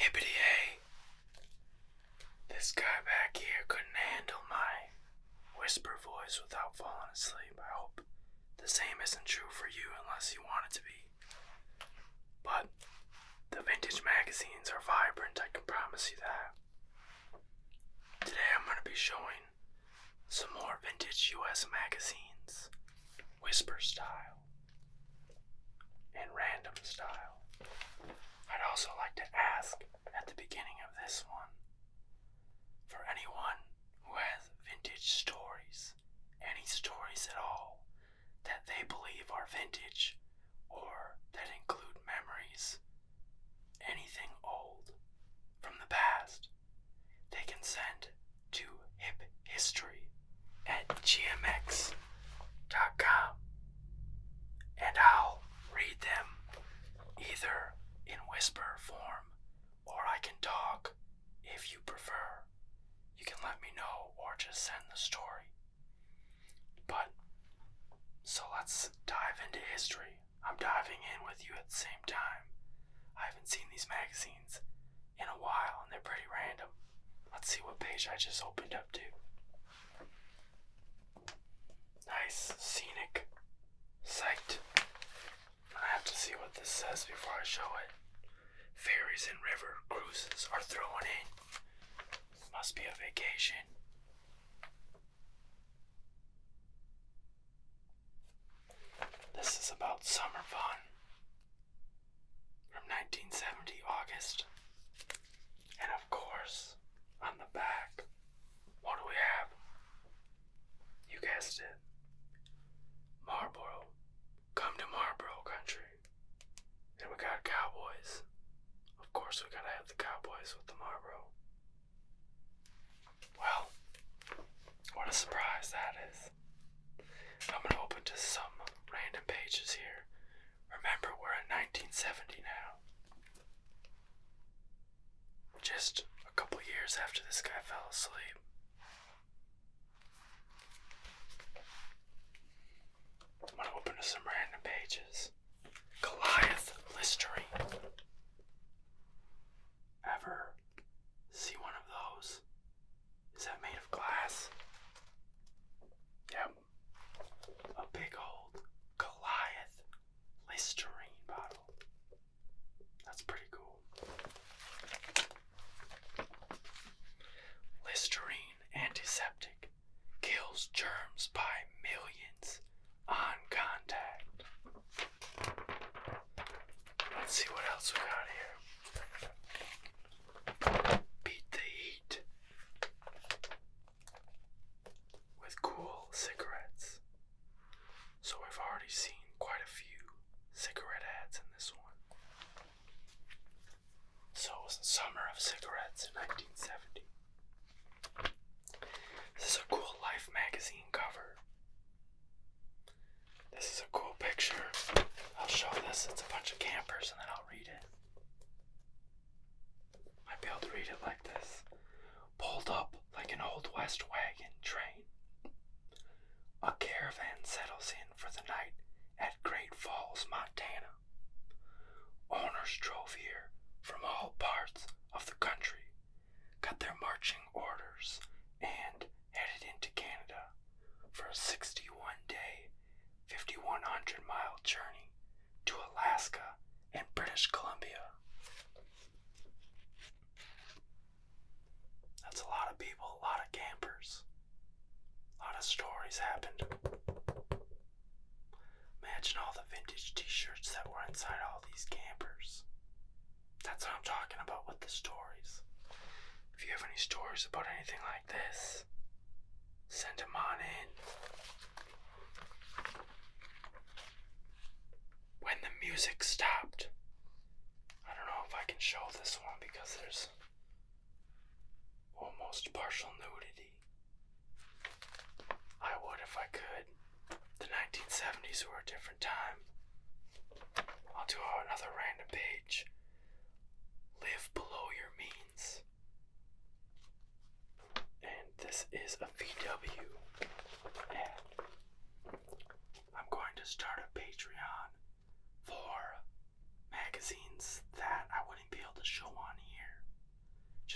Hippity. This guy back here couldn't handle my whisper voice without falling asleep. I hope the same isn't true for you unless you want it to be. But the vintage magazines are vibrant, I can promise you that. Today I'm going to be showing some more vintage US magazines, whisper style and random style. I'd also like to ask at the beginning of this one, for anyone who has vintage stories, any stories at all, that they believe are vintage or that include memories, anything old from the past, they can send to hiphistory@gmx.com and I'll read them either in whisper form or I can talk if you prefer. You can let me know or just send the story. But, so let's dive into history. I'm diving in with you at the same time. I haven't seen these magazines in a while and they're pretty random. Let's see what page I just opened up to. Nice, scenic, psyched. I have to see what this says before I show it. Ferries and river cruises are thrown in. Must be a vacation. This is about summer fun from 1970 August. And of course, on the back, what do we have? You guessed it. Marlboro. Come to Marlboro country. And we got cowboys. Of course we gotta have the cowboys with the Marlboro. Well, what a surprise that is. I'm gonna open to some random pages here. Remember, we're in 1970 now. Just a couple years after this guy fell asleep. I'm gonna open to some random pages. Goliath Listerine. Ever see one of those? Is that made of glass? Yep. A big old Goliath Listerine bottle. That's pretty cool. Listerine antiseptic kills germs by millions on contact. Let's see what else we got here. Beat the heat with cool cigarettes. So we've already seen quite a few cigarette ads in this one. So it was the summer of cigarettes in 1970. This is a cool Life magazine cover. This is a cool picture. I'll show this. It's a bunch of campers and then I'll read it. Might be able to read it like this. Pulled up like an old West wagon train. A caravan settles in for the night at Great Falls, Montana. Owners drove here from all parts of the country, got their marching orders, and headed into Canada for a 61-day, 5,100-mile journey to Alaska and British Columbia. That's a lot of people, a lot of campers. A lot of stories happened. Imagine all the vintage t-shirts that were inside all these campers. That's what I'm talking about with the stories. If you have any stories about anything like this, send them on in. When the music stopped. I don't know if I can show this one because there's almost partial nudity. I would if I could. The 1970s were a different time. I'll do another random page. Live below your means. And this is a VW ad. I'm going to start a Patreon for magazines that I wouldn't be able to show on here.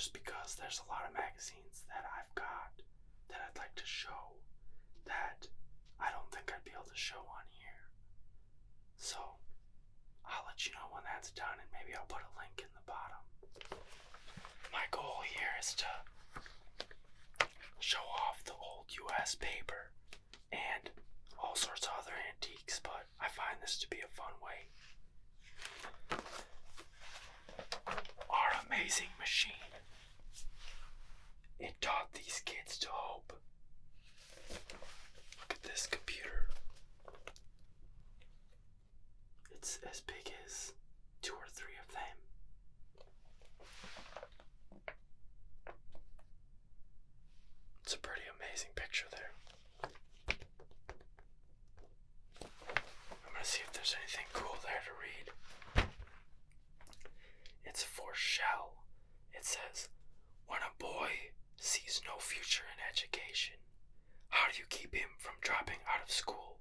just because there's a lot of magazines that I've got that I'd like to show that I don't think I'd be able to show on here. So I'll let you know when that's done, and maybe I'll put a link in the bottom. My goal here is to show off the old US paper and all sorts of other antiques, but I find this to be a fun way. Our amazing machine. It taught these kids to hope. Look at this computer. It's as big as 2 or 3 of them. It's a pretty amazing picture there. I'm gonna see if there's anything cool there to read. It's for Shell. It says, when a boy sees no future in education, how do you keep him from dropping out of school?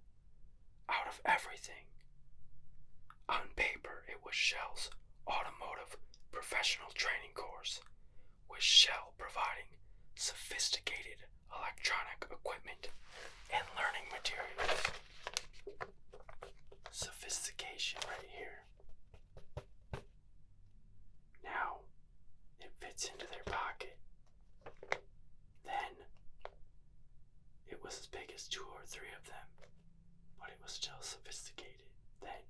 Out of everything. On paper, it was Shell's automotive professional training course, with Shell providing sophisticated electronic equipment and learning materials. Sophistication right here. Now, it fits into their pocket. Then, it was as big as 2 or 3 of them, but it was still sophisticated then.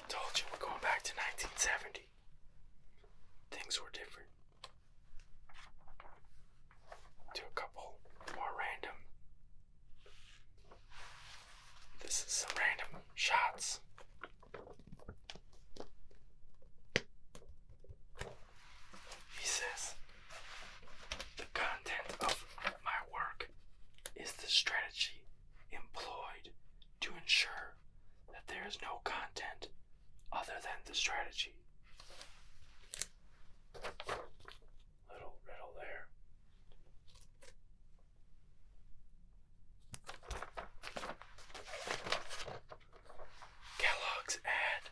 Told you we're going back to 1970. Things were different. Do a couple more random. This is some random shots. He says, the content of my work is the strategy employed to ensure that there is no content other than the strategy. Little riddle there. Kellogg's ad.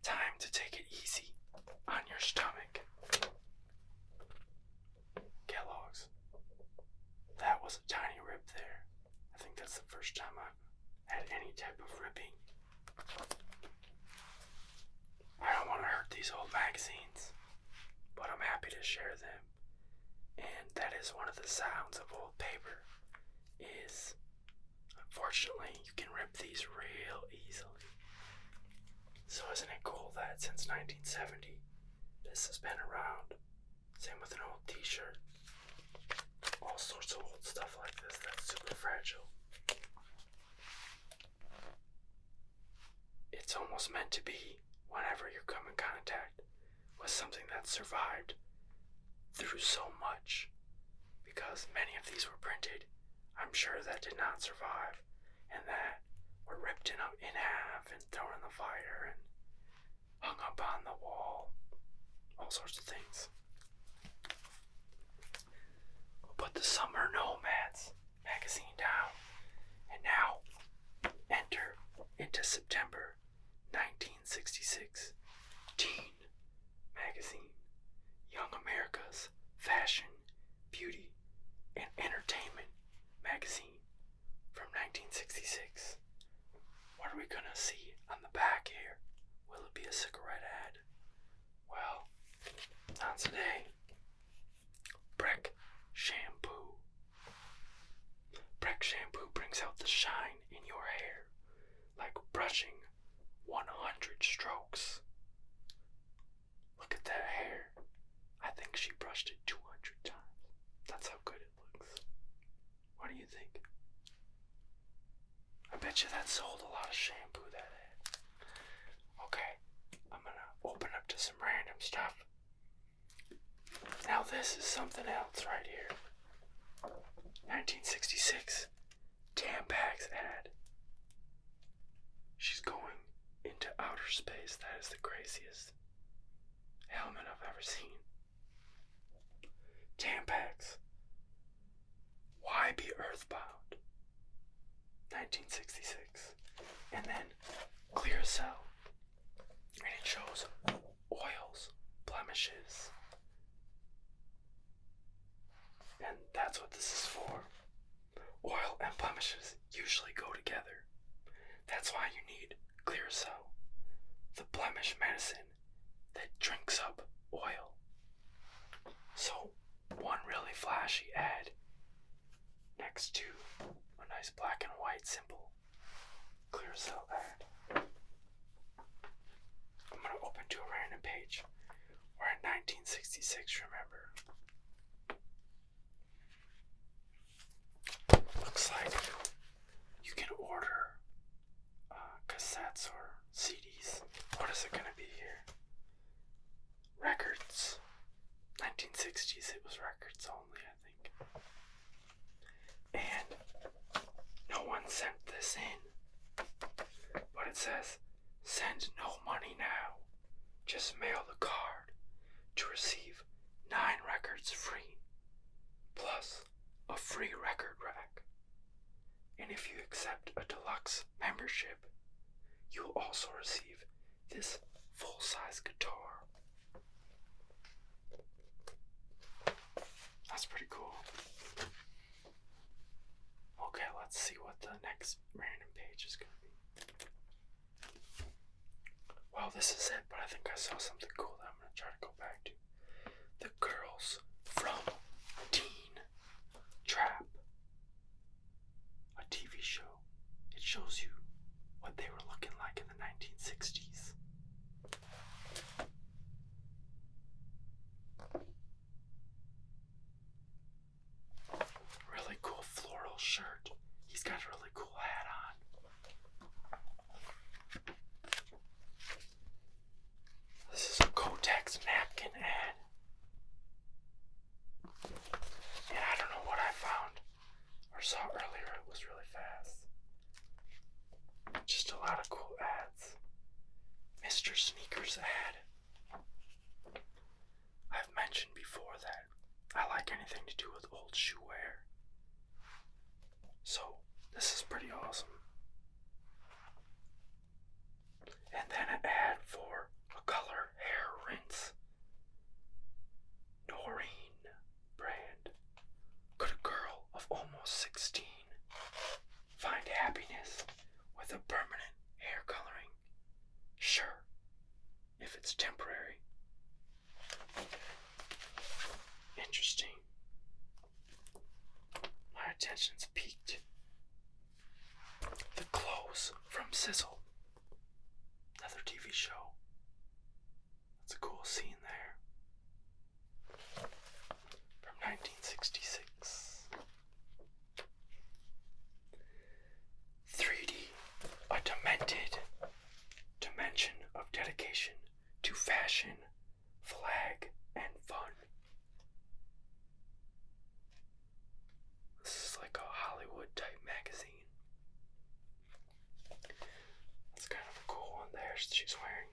Time to take it easy on your stomach. Kellogg's. That was a tiny rip there. I think that's the first time I've had any type of ripping. I don't want to hurt these old magazines, but I'm happy to share them. And that is one of the sounds of old paper, is unfortunately you can rip these real easily. So isn't it cool that since 1970 this has been around? Same with an old t-shirt. All sorts of old stuff like this that's super fragile. It's almost meant to be whenever you come in contact with something that survived through so much, because many of these were printed, I'm sure, that did not survive, and that were ripped in half and thrown in the fire and hung up on the wall, all sorts of things. We'll put the Summer Nomads magazine down, and now enter into September 1966. Teen magazine. Young America's fashion, beauty, and entertainment magazine from 1966. What are we gonna see on the back here? Will it be a cigarette ad? Well, not today. Breck shampoo. Breck shampoo brings out the shine in your hair, like brushing 100 strokes. Look at that hair. I think she brushed it 200 times. That's how good it looks. What do you think? I bet you that sold a lot of shampoo, that ad. Okay, I'm gonna open up to some random stuff. Now this is something else right here. 1966 Tampax ad. She's going into outer space. That is the craziest helmet I've ever seen. Tampax. Why be earthbound? 1966. And then Clear Cell. And it shows oils the blemish medicine that drinks up oil. So, one really flashy ad next to a nice black and white simple clear cell ad. I'm going to open to a random page. We're in 1966, remember. Looks like you can order cassettes or CDs. What is it going to be here? Records. 1960s, it was records only, I think. And no one sent this in. But it says, send no money now. Just mail the card to receive 9 records free. Plus a free record rack. And if you accept a deluxe membership, you will also receive this full-size guitar. That's pretty cool. Okay, let's see what the next random page is going to be. Well, this is it, but I think I saw something cool that I'm going to try to go back to. The girls from Teen Trap. A TV show. It shows you what they were looking like in the 1960s. Really cool floral shirt. He's got a really cool hat on. This is a Kotex napkin ad. And I don't know what I found or saw earlier. It was really fast. Just a lot of cool ads. Mr. Sneakers ad. I've mentioned before that I like anything to do with old shoe wear. So, this is pretty awesome. And then an ad for a color hair rinse. Noreen brand. Could a girl of almost 16 find happiness with a permanent hair coloring? Sure, if it's temporary. Interesting. My attention's peaked. The Clothes from Sizzle. Another TV show. That's a cool scene there. From 1966. 3D. A demented dimension of dedication to fashion, flag, and fun. This is like a Hollywood type magazine. That's kind of a cool one there she's wearing.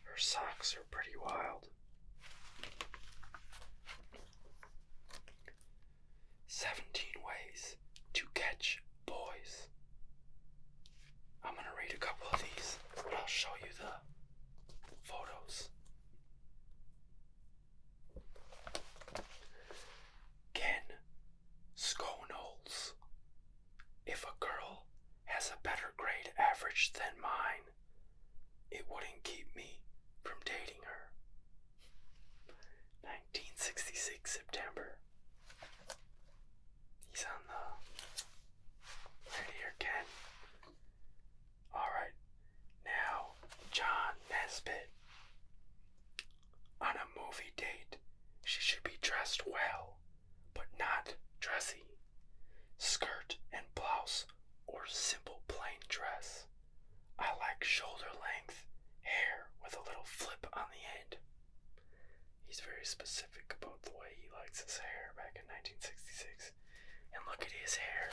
Her socks are pretty wild. 17 ways to catch boys. I'm going to read a couple of these, but I'll show you the photos. Ken Sconoles. If a girl has a better grade average than mine, it wouldn't keep me from dating her. 1966 September. He's on the right here, Ken. Alright, now John Nesbitt. On a movie date, she should be dressed well, but not dressy. Skirt and blouse or simple plain dress. I like shoulder length hair with a little flip on the end. He's very specific about the way he likes his hair back in 1966. And look at his hair.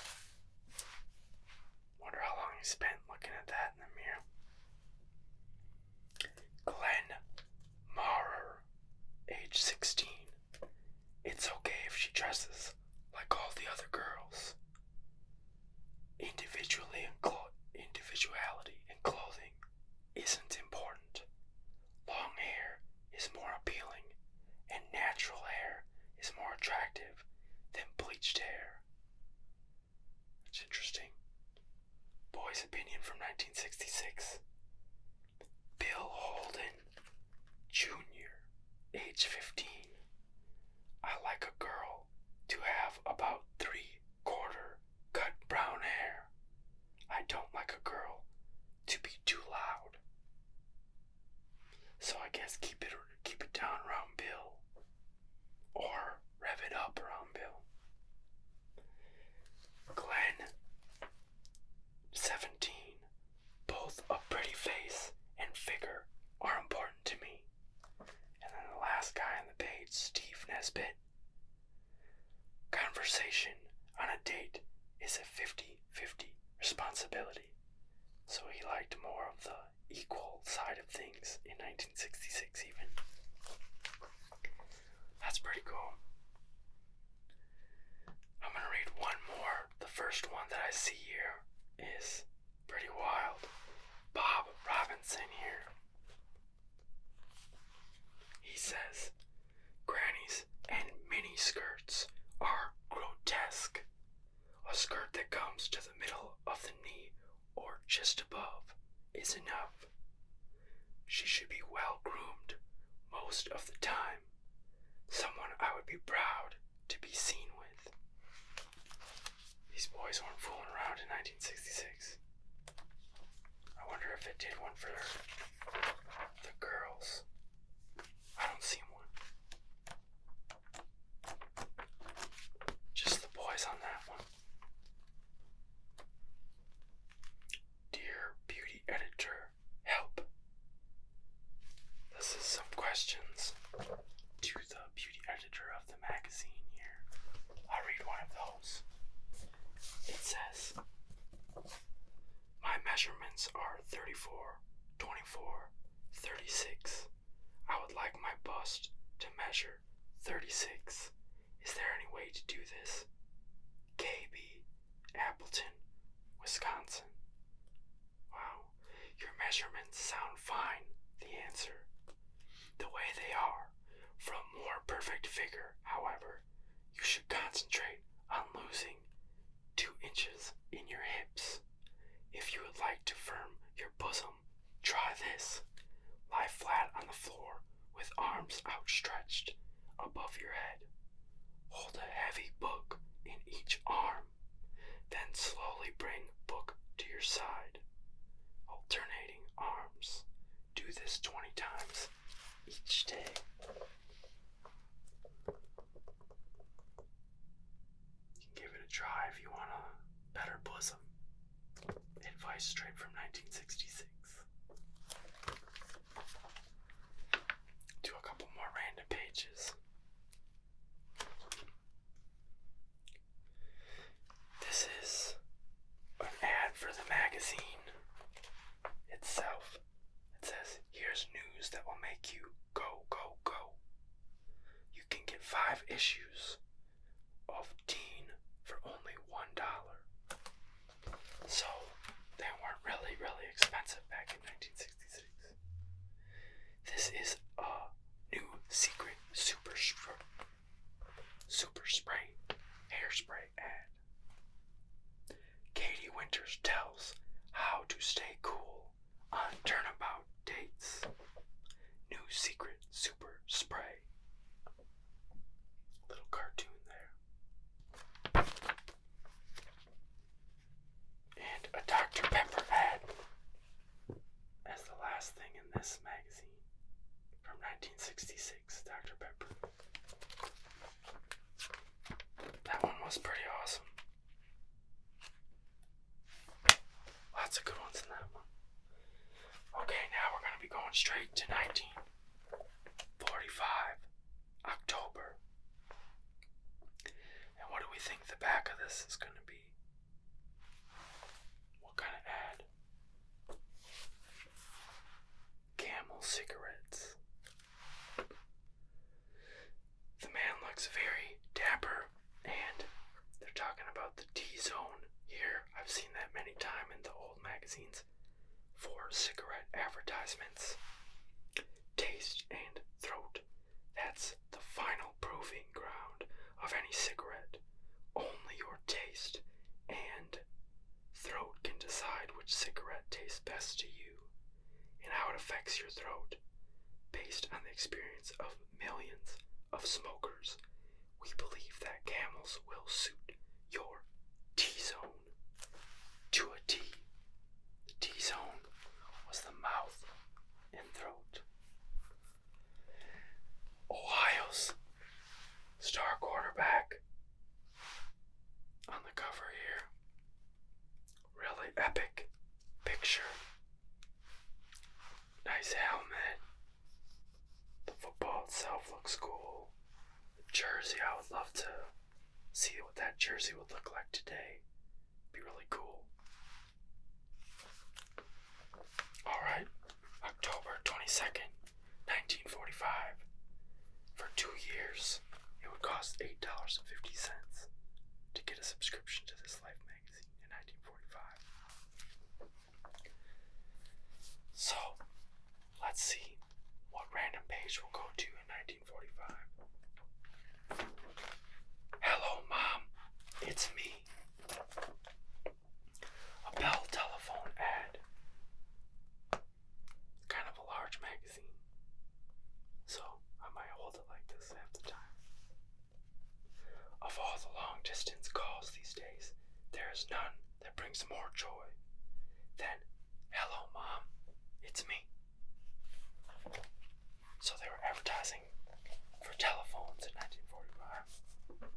Wonder how long he spent looking at that in the mirror. Glenn Maurer, age 16. It's okay if she dresses like all the other girls. Individuality in clothing isn't important. Long hair is more appealing, and natural hair is more attractive than bleached hair. That's interesting. Boy's opinion from 1966. guess keep it down around Bill. Or rev it up around Bill. Glenn, 17. Both a pretty face and figure are important to me. And then the last guy on the page, Steve Nesbitt. Conversation on a date is a 50-50 responsibility. So he liked more of the equal side of things in 1966 even. That's pretty cool. I'm gonna read one more. The first one that I see here is pretty wild. Bob Robinson here. He says, grannies and mini skirts are grotesque. A skirt that comes to the middle of the knee or just above is enough. She should be well groomed most of the time. Someone I would be proud to be seen with. These boys weren't fooling around in 1966. I wonder if it did one for the girls. I don't see one. Just the boys on that one. Dear beauty editor, help. This is some questions to the beauty editor of the magazine here. I'll read one of those. It says, my measurements are 34, 24, 36. I would like my bust to measure 36. Is there any way to do this? KB, Appleton, Wisconsin. Wow, your measurements sound fine, the answer. The way they are. For a more perfect figure, however, you should concentrate on losing 2 inches in your hips. If you would like to firm your bosom, try this. Lie flat on the floor with arms outstretched above your head. Hold a heavy book in each arm. Then slowly bring book to your side. Alternating arms. Do this 20 times each day. You can give it a try if you want a better bosom. Advice straight from 1966. Do a couple more random pages. This is an ad for the magazine itself. It says, here's news that will make you go, go, go. You can get 5 issues of Teen for only $1. So, they weren't really, really expensive back in 1966. This is a new secret super spray hairspray ad. Katie Winters tells how to stay cool on turnabout dates. New secret super spray. Little cartoon there. And a Dr. Pepper ad as the last thing in this magazine from 1966, Dr. Pepper. That one was pretty awesome. Lots of good ones in that one. Okay, now we're going to be going straight to 1945, October. And what do we think the back of this is going to be? What kind of ad? Camel cigarettes. The man looks very dapper, and they're talking about the T-zone here. I've seen that many times in the old magazines for cigarette advertisements. Taste and throat. That's the final proving ground of any cigarette. Only your taste and throat can decide which cigarette tastes best to you and how it affects your throat. Based on the experience of millions of smokers, we believe that Camels will suit your T-zone to a T. The T-zone was the mouth and throat. bottle itself looks cool. The jersey, I would love to see what that jersey would look like today. Be really cool. Alright, October 22nd, 1945. For 2 years, it would cost $8.50 to get a subscription to this Life magazine in 1945. So, let's see what random page we'll go to in 1945. Hello, Mom. It's me. A Bell telephone ad. Kind of a large magazine, so I might hold it like this half the time. Of all the long-distance calls these days, there is none that brings more joy than, hello, Mom, it's me. So they were advertising for telephones in 1945.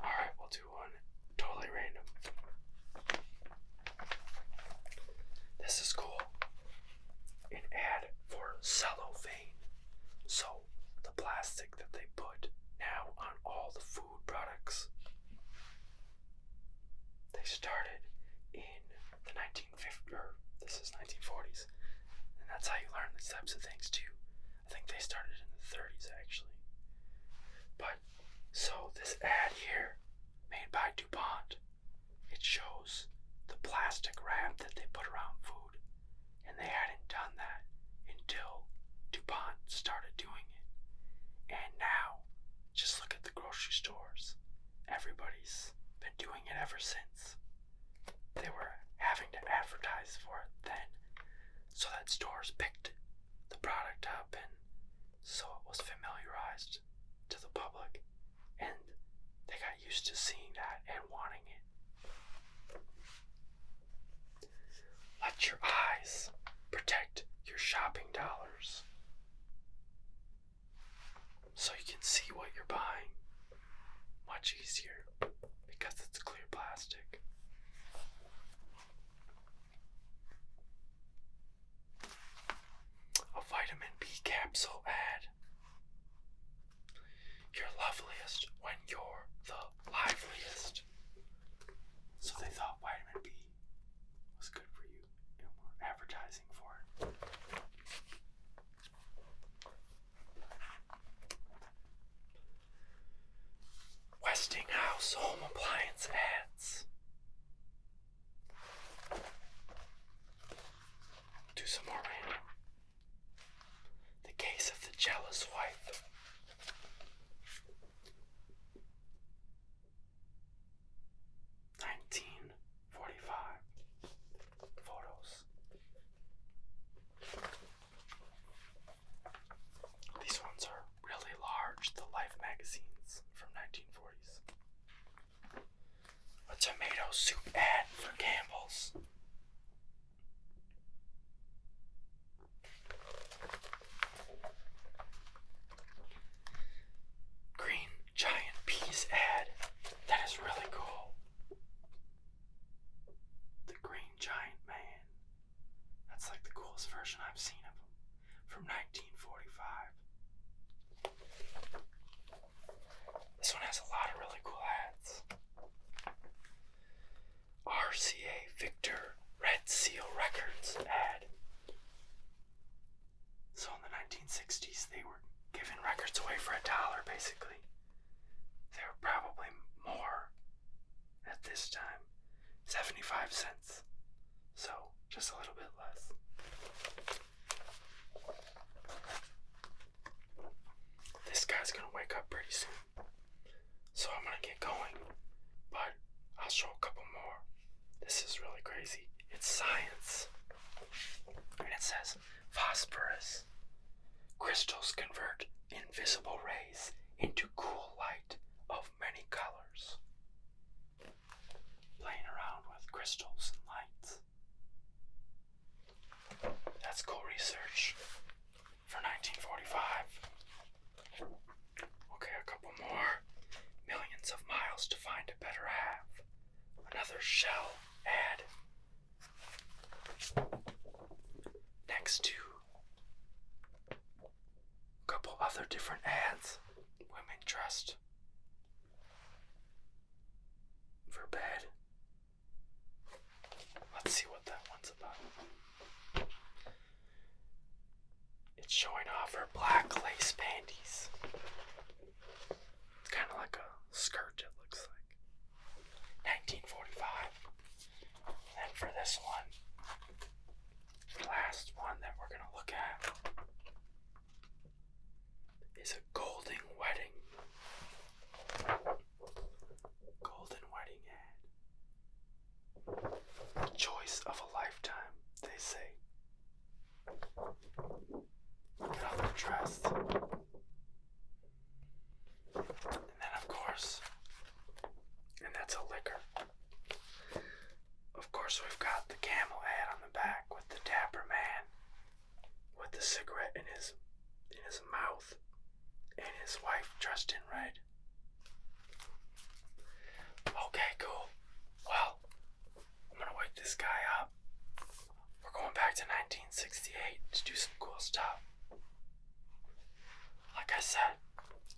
Alright, we'll do one totally random. This is cool. An ad for cellophane. So, the plastic that they put now on all the food products. They started in the 1950s, or this is 1940s, and that's how you learn these types of things too. I think they started in the 30s actually. But, so this ad here, made by DuPont, it shows the plastic wrap that they put around food, and they hadn't done that until DuPont started doing it. And now, just look at the grocery stores. Everybody's been doing it ever since. They were having to advertise for it then, so that stores picked the product up, and so it was familiarized to the public, and they got used to seeing that and wanting it. Let your eyes protect your shopping dollars, so you can see what you're buying. Much easier because it's clear plastic. A vitamin B capsule ad. You're loveliest when you're the liveliest. So they thought vitamin B was good for you, and were advertising for it. Westinghouse home appliance ads. Do some more random. The Case of the Jealous Wife. Photos. These ones are really large, the Life magazines from 1940s. A tomato soup ad for Campbell's. Green giant peas ad. That is really cool. The Green Giant Man. That's like the coolest version I've seen of him. From 1945. This one has a lot of really cool ads. RCA Victor Red Seal Records ad. So in the 1960s, they were giving records away for $1, basically. They were probably more at this time. 75 cents. So, just a little bit less. This guy's gonna wake up pretty soon. So I'm gonna get going. But I'll show a couple more. This is really crazy. It's science. And it says, phosphorus. Crystals convert invisible rays into cool light of many colors. Playing around with crystals and lights. That's cool research for 1945. Okay, a couple more. Millions of miles to find a better half. Another Shell ad. Next to different ads. Women dressed for bed. Let's see what that one's about. It's showing off her black lace panties. It's kind of like a skirt, it looks like. 1945. And for this one, the last one that we're going to look at is a golden wedding. Golden wedding ad. Choice of a lifetime, they say. Look at how they're dressed. And then, of course, and that's a liquor. Of course, we've got the camel ad on the back with the dapper man with the cigarette in his mouth and his wife dressed in red. Okay, cool. Well, I'm gonna wake this guy up. We're going back to 1968 to do some cool stuff. Like I said,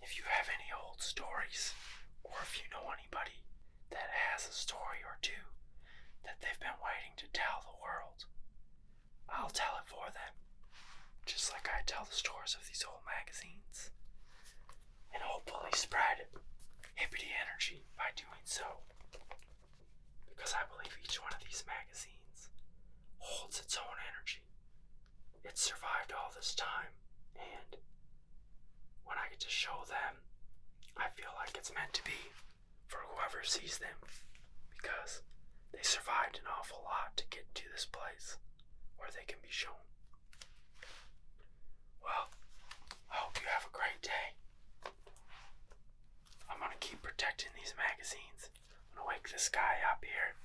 if you have any old stories, or if you know anybody that has a story or two that they've been waiting to tell the world, I'll tell it for them. Just like I tell the stories of these old magazines. And hopefully spread hippity energy by doing so. Because I believe each one of these magazines holds its own energy. It's survived all this time, and when I get to show them, I feel like it's meant to be for whoever sees them, because they survived an awful lot to get to this place where they can be shown. Well, I hope you have a great day. I'm gonna keep protecting these magazines. I'm gonna wake this guy up here.